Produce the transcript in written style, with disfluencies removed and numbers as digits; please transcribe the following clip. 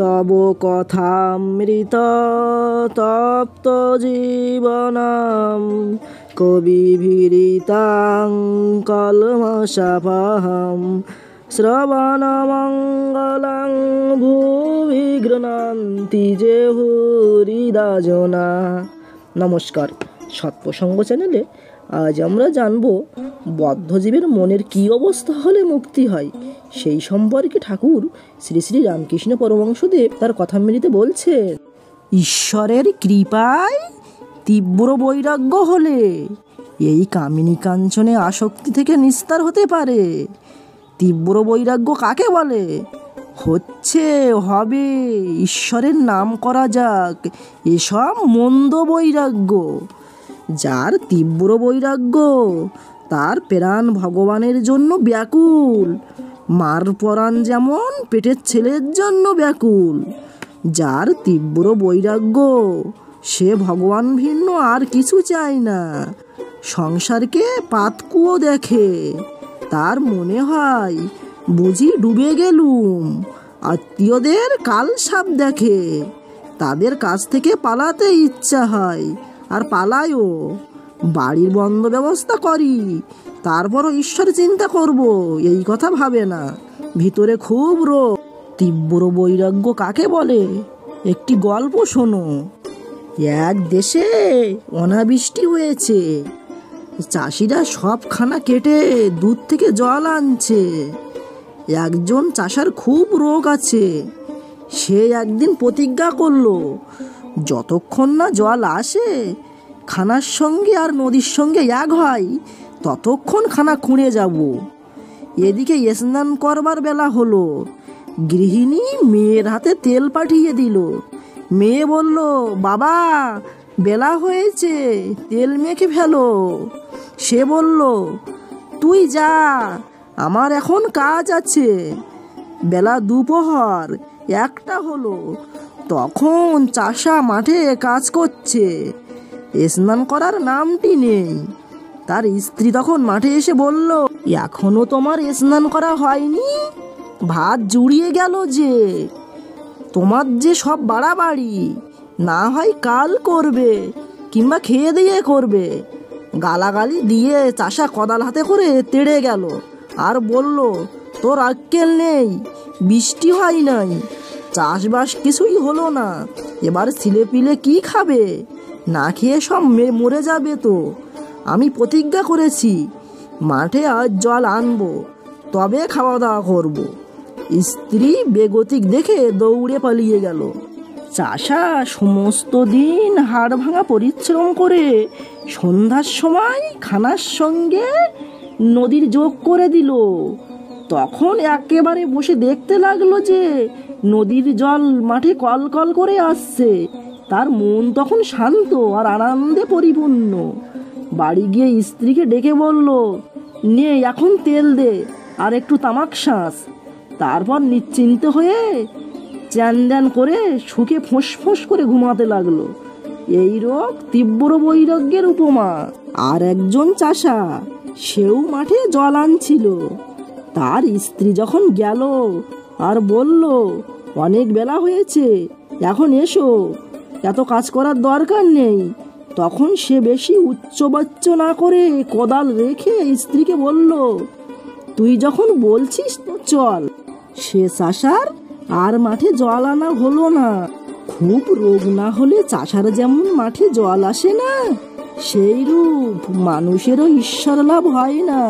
তব কথামৃত তপ্ত জীবনম কবিভিরিতাং কলমশাপহম শ্রবণমঙ্গলং ভুবি গৃণন্তি যে হৃদা জনা। নমস্কার, সৎপ্রসঙ্গ চ্যানেলে আজ আমরা জানব বদ্ধজীবের মনের কী অবস্থা হলে মুক্তি হয়, সেই সম্পর্কে ঠাকুর শ্রী শ্রী রামকৃষ্ণ পরমহংসদেব তার কথামৃতে বলছেন। ঈশ্বরের কৃপায় তীব্র বৈরাগ্য হলে এই কামিনী কাঞ্চনে আসক্তি থেকে নিস্তার হতে পারে। তীব্র বৈরাগ্য কাকে বলে? হবে ঈশ্বরের নাম করা যাক, এসব মন্দ বৈরাগ্য। যার তীব্র বৈরাগ্য তার প্রাণ ভগবানের জন্য ব্যাকুল, মার পরাণ যেমন পেটের ছেলের জন্য ব্যাকুল। যার তীব্র বৈরাগ্য সে ভগবান ভিন্ন আর কিছু চায় না। সংসারকে পাতকুয়ো দেখে, তার মনে হয় বুঝি ডুবে গেলুম। আত্মীয়দের কালসাপ দেখে, তাদের কাছ থেকে পালাতে ইচ্ছা হয়, আর পালায়ও। বাড়ির বন্ধ ব্যবস্থা করি, তারপরও ঈশ্বর চিন্তা করব, এই কথা ভাবে না। ভিতরে খুব রোগ। তীব্র বৈরাগ্য কাকে বলে? একটি গল্প শোনো। এক দেশে অনাবৃষ্টি হয়েছে। চাষিরা সব খানা কেটে দুধ থেকে জল আনছে। একজন চাষার খুব রোগ আছে। সে একদিন প্রতিজ্ঞা করলো, যতক্ষণ না জল আসে খানার সঙ্গে আর নদীর সঙ্গে এক হয়, ততক্ষণ খানা খুঁড়ে যাব। এদিকে স্নান করবার বেলা হলো। গৃহিণী মেয়ের হাতে তেল পাঠিয়ে দিল। মেয়ে বলল, বাবা বেলা হয়েছে, তেল মেখে ফেলো। সে বলল, তুই যা, আমার এখন কাজ আছে। বেলা দুপুর একটা হলো। তখন চাষা মাঠে কাজ করছে, স্নান করার নামটি নেই। তার স্ত্রী তখন মাঠে এসে বলল, এখনো তোমার স্নান করা হয়নি? ভাত জুড়িয়ে গেল যে। তোমার যে সব বাড়াবাড়ি, না হয় কাল করবে, কিংবা খেয়ে দিয়ে করবে। গালাগালি দিয়ে চাষা কোদাল হাতে করে তেড়ে গেল, আর বলল, তোর আক্কেল নেই, বৃষ্টি হয় নাই, চাষবাস কিছুই হলো না, এবার ছেলেপিলে কি খাবে? না খেয়ে সব মরে যাবে তো। আমি প্রতিজ্ঞা করেছি মাঠে আজ জল আনবো, তবে খাওয়া দাওয়া করব। স্ত্রী বেগতিক দেখে দৌড়ে পালিয়ে গেল। চাষা সমস্ত দিন হাড় ভাঙা পরিশ্রম করে সন্ধ্যার সময় খানার সঙ্গে নদীর যোগ করে দিল। তখন একেবারে বসে দেখতে লাগলো যে নদীর জল মাঠে কল কল করে আসছে। তার মন তখন শান্ত আর আনন্দে পরিপূর্ণ। বাড়ি গিয়ে স্ত্রীকে ডেকে বলল, নে এখন তেল দে আর একটু তামাক শ্বাস। তারপর নিশ্চিন্ত হয়ে চ্যান করে সুখে ফোঁস করে ঘুমাতে লাগলো। এই রোগ তীব্র বৈরাগ্যের উপমা। আর একজন চাষা, সেও মাঠে জল আনছিল। তার স্ত্রী যখন গেল আর বলল, অনেক বেলা হয়েছে, এখন এসো, এত কাজ করার দরকার নেই। তখন সে বেশি উচ্চবাচ্য না করে কোদাল রেখে স্ত্রীকে বলল, তুই যখন বলছিস তো চল। সে চাষার আর মাঠে জল আনা হলো না। খুব রোগ না হলে চাষার যেমন মাঠে জল আসে না, সেই রূপ মানুষেরও ঈশ্বর লাভ হয় না।